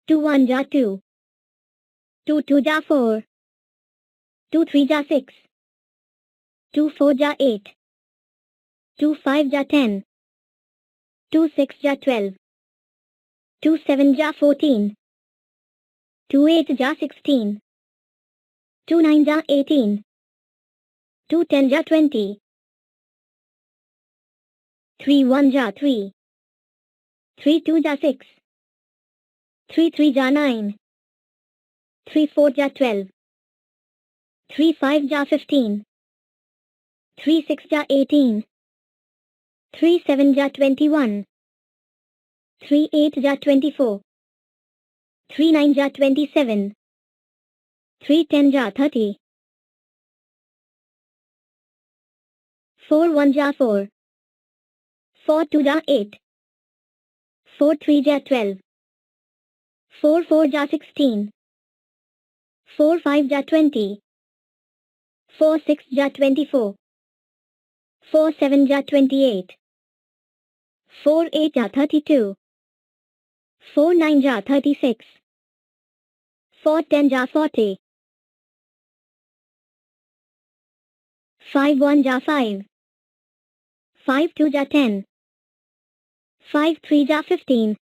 2 1 ja 2, 2 2 ja 4, 2 3 ja 6, 2 4 ja 8, 2 5 ja 10, 2 6 ja 12, 2 7 ja 14, 2 8 ja 16, 2 9 ja 18, 2 10 ja 20, 3 1 ja 3, 3 2 ja 6, 3 3 ja 9, 3 4 ja 12, 3 5 ja 15, 3 6 ja 18, 3 7 ja 21, 3 8 ja 24, 3 9 ja 27, 3 10 ja 30, 4 1 ja 4, 4 2 ja 8, 4 3 ja 12, 4 4 ja 16, 4 5 ja 20, 4 6 ja 24, 4 7 ja 28, 4 8 ja 32, 4 9 ja 36, 4 10 ja 40, 5 1 ja 5, 5 2 ja 10, 5 3 ja 15,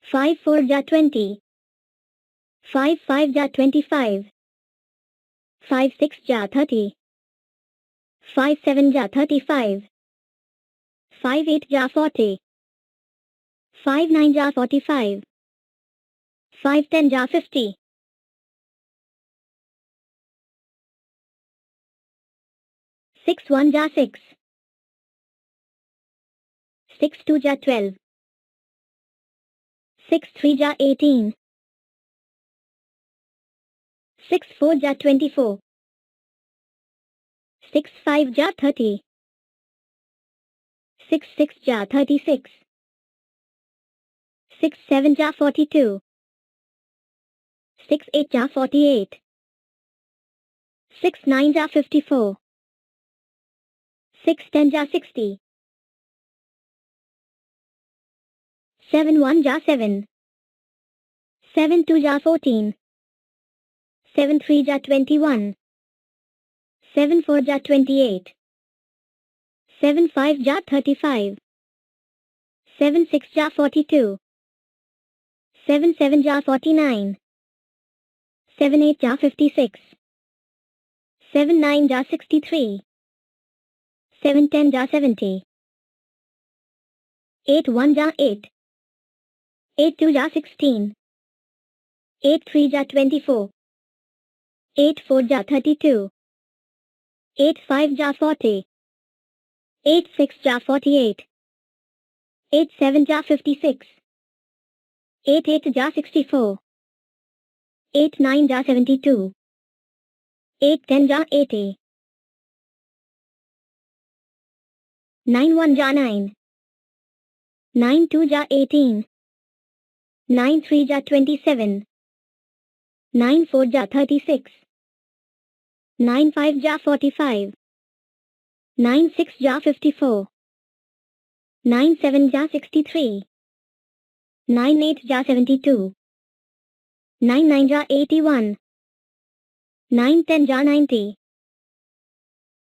5 4 ja 20, 5 5 ja 25, 5 6 ja 30, 5 7 ja 35, 5 8 ja 40, 5 9 ja 45, 5 10 ja 50, 6 1 ja 6, 6 2 ja 12, 6 3 ja 18, 6 4 ja 24, 6 5 ja 30, 6 6 ja 36, 6 7 ja 42, 6 8 ja 48, 6 9 ja 54, 6 10 ja 60, 7 1 ja 7, 7 2 ja 14, 7 3 ja 21, 7 4 ja 28, 7 5 ja 35, 7 6 ja 42, 7 7 ja 49, 7 8 ja 56, 7 9 ja 63, 7 10 ja 70, 8 1 ja 8, 8 2 ja 16, 8 3 ja 24, 8 4 ja 32, 8 5 ja 40, 8 6 ja 48, 8 7 ja 56, 8 8 ja 64, 8 9 ja 72, 8 10 ja 80, 9 1 ja 9, 9 2 ja 18, 9 3 ja 27, 9 4 ja 36, 9 5 ja 45, 9 6 ja 54, 9 7 ja 63, 9 8 ja 72, 9 9 ja 81, 9 10 ja 90,